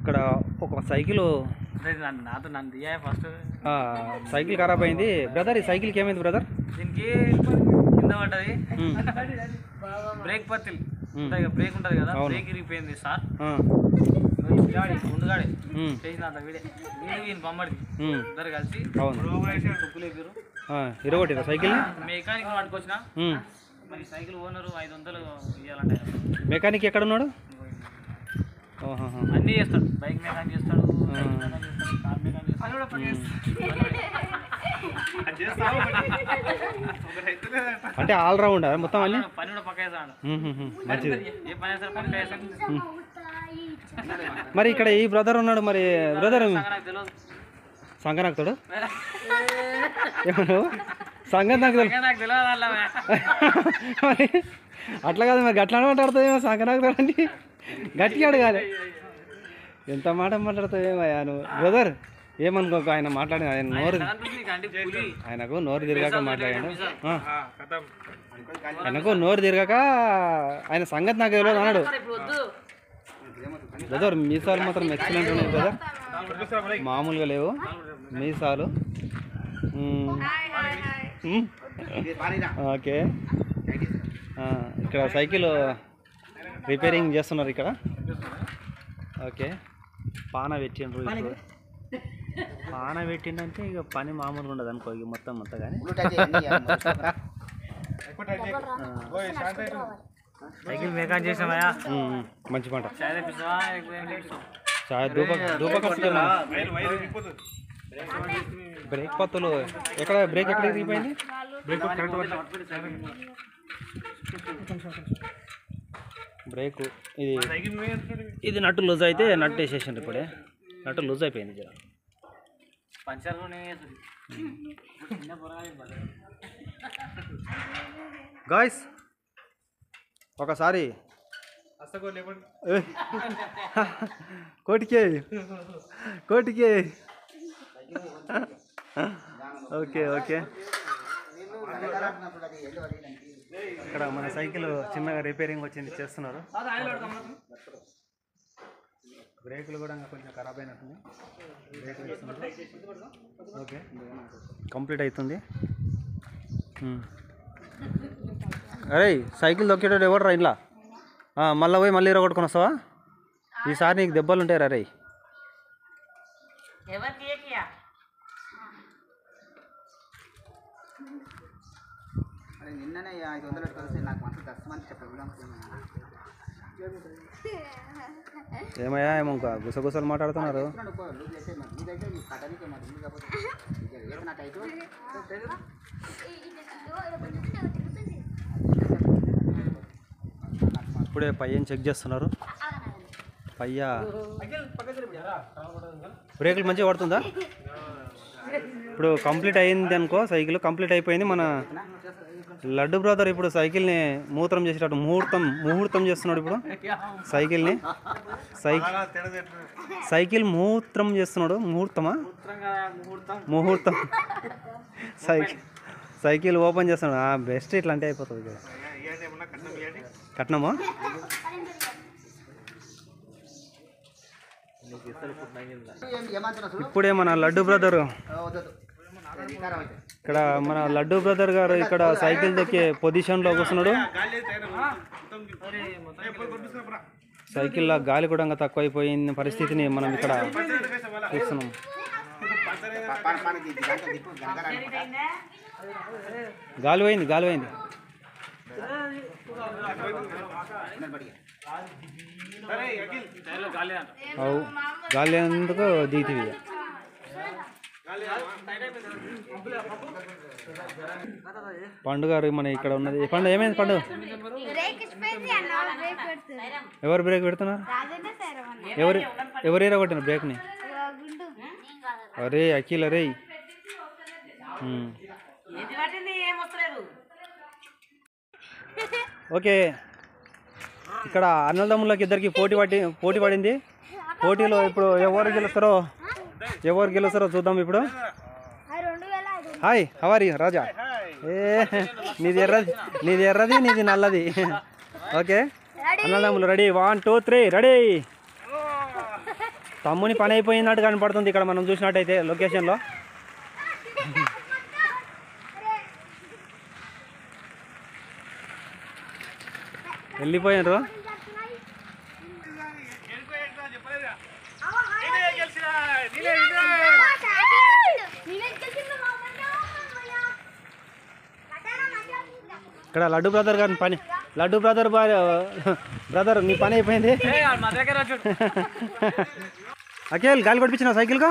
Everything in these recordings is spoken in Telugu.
ఇక్కడ ఒక సైకిల్ సైకిల్ ఖరాబ్ అయింది బ్రదర్. ఈ సైకిల్కి ఏమైంది బ్రదర్? దీనికి కింద పడ్డది, బ్రేక్ పత్తిల్ బ్రేక్ ఉంటుంది కదా, బ్రేక్ ఇరిగిపోయింది సార్. ముందుగాడే చేసిన వీడే వీడిని బొమ్మడిది ఇద్దరు కలిసి తుప్పులు ఎగిరు ఇరగొట్టిరా సైకిల్. మెకానిక్ పట్టుకొచ్చిన, మరి సైకిల్ ఓనరు 500 ఇవ్వాలంటే. మెకానిక్ ఎక్కడ ఉన్నాడు? అన్నీ చేస్తాడు, బైక్ మెకానిక్ చేస్తాడు, కార్ మెకానిక్ అంటే ఆల్రౌండర్ మొత్తం అన్ని పని కూడా పక్క చేస్తాడు. మంచిది. ఏ పని చేస్తాడు పక్క చేస్తాడు. మరి ఇక్కడ ఈ బ్రదర్ ఉన్నాడు, మరి బ్రదర్ సంగనాకుతాడు ఏమన్నా సంగతి నాకు తెలియదు. మరి అట్లా కాదు, మరి గట్లా మాట్లాడుతావేమో సంగనాకుతాడు అంటే గట్టిగా అడగాలి. ఎంత మాట మాట్లాడుతావేమయ్యా నువ్వు బ్రదర్? ఏమనుకోక, ఆయన మాట్లాడిన ఆయనకు నోరు తిరగాక మాట్లాడాను. ఆయనకు నోరు తిరగాక ఆయన సంగతి నాకు తెలియదు అన్నాడు. బ్రదర్ మీసాలు మాత్రం ఎక్సలెంట్ ఉన్నాయి బ్రదర్, మామూలుగా లేవు మీసాలు. ఓకే, ఇక్కడ సైకిల్ రిపేరింగ్ చేస్తున్నారు ఇక్కడ. ఓకే, పాన పెట్టిండ్రు. ఇప్పుడు పాన పెట్టిండంటే ఇక పని మామూలుగా ఉండదు అనుకో, ఇక మొత్తం అంతా. కానీ సైకిల్ మెకానిక్ చేసామయ్యా, మంచి పంట. చాయ్ బ్రేక్ పత్తులు ఎక్కడ, బ్రేక్ ఎక్కడ తిరిగిపోయింది? బ్రేక్ ఇది నట్టు లూజ్ అయితే నట్టు వేసేసిండ్రు. ఇప్పుడే నట్టు లూజ్ అయిపోయింది. గాయ్స్ ఒకసారి కోటికే కోటికే. ఓకే ఓకే, ఇక్కడ మన సైకిల్ చిన్నగా రిపేరింగ్ వచ్చింది, చేస్తున్నారు. బ్రేకులు కూడా కొంచెం ఖరాబ్ అయినట్టుంది. బ్రేకులు వేస్తున్నారు. ఓకే, కంప్లీట్ అవుతుంది. అరే సైకిల్ దొక్కేటోడు ఎవరు రా ఇంట్లో? మళ్ళీ పోయి మళ్ళీ ఇరగొట్టుకొని వస్తావా? ఈసారి నీకు దెబ్బలు ఉంటాయి రా. రే నిన్ననే 500 కలిసి నాకు మనసు కష్టమని చెప్పాను. ఏమయ్యా ఏమో గుసగుసలు మాట్లాడుతున్నారు. ఇప్పుడే పయ్యని చెక్ చేస్తున్నారు. పయ్య బ్రేకులు మంచిగా పడుతుందా? ఇప్పుడు కంప్లీట్ అయింది అనుకో, సైకిల్ కంప్లీట్ అయిపోయింది. మన లడ్డు బ్రదర్ ఇప్పుడు సైకిల్ని మూత్రం చేసేటట్టు ముహూర్తం చేస్తున్నాడు. ఇప్పుడు సైకిల్ని సైకిల్ మూత్రం చేస్తున్నాడు. ముహూర్తమా? ముహూర్తం. సైకిల్ ఓపెన్ చేస్తున్నాడు. బెస్ట్ ఇట్లా అంటే అయిపోతుంది. కట్నమా? ఇప్పుడే మన లడ్డు బ్రదర్ ఇక్కడ మన లడ్డు బ్రదర్ గారు ఇక్కడ సైకిల్ దొక్కే పొజిషన్లో కూర్చున్నాడు. సైకిల్లో గాలి కూడా ఇంకా తక్కువైపోయిన పరిస్థితిని మనం ఇక్కడ చూస్తున్నాం. గాలి పోయింది. గాలి ఎందుకు దిగుతుంది. పండు గారు మన ఇక్కడ ఉన్నది. పండు ఏమైంది? పండు ఎవరు బ్రేక్ పెడుతున్నారు? ఎవరు ఎరగొట్టిన బ్రేక్ని? అరే అఖిల్, అరే ఓకే, ఇక్కడ అన్నదమ్ములకి ఇద్దరికి పోటీ పడింది. పోటీలో ఇప్పుడు ఎవరు గెలుస్తారో చూద్దాం. ఇప్పుడు హాయ్, హౌ ఆర్ యు రాజా? నీది ఎర్రది నీది నల్లది. ఓకే అన్నదమ్ములు రెడీ, 1 2 3 రెడీ. తమ్ముని పని అయిపోయినట్టు కనపడుతుంది ఇక్కడ మనం చూసినట్టయితే లొకేషన్లో. వెళ్ళిపోయినారు. ఇక్కడ లడ్డు బ్రదర్ గారిని పని, లడ్డు బ్రదర్ బ్రదర్ నీ పని అయిపోయింది. అఖిల్ గాలి కొట్టించిన సైకిల్గా,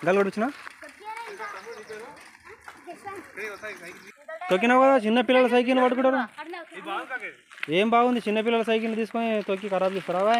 గాలి కొట్టించిన తొక్కినావు కదా. చిన్నపిల్లల సైకిల్ పట్టుకుంటారు. ఏం బాగుంది, చిన్నపిల్లల సైకిల్ తీసుకొని తొక్కి ఖరాబ్ చేస్తారా?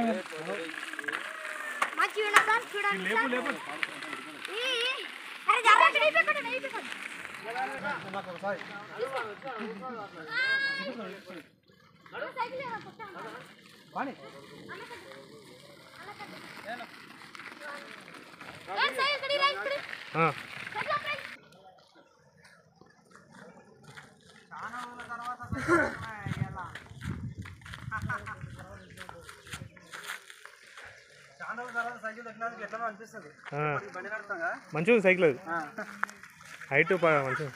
మంచిగా సైకిల్ అది హైట్ మంచిగా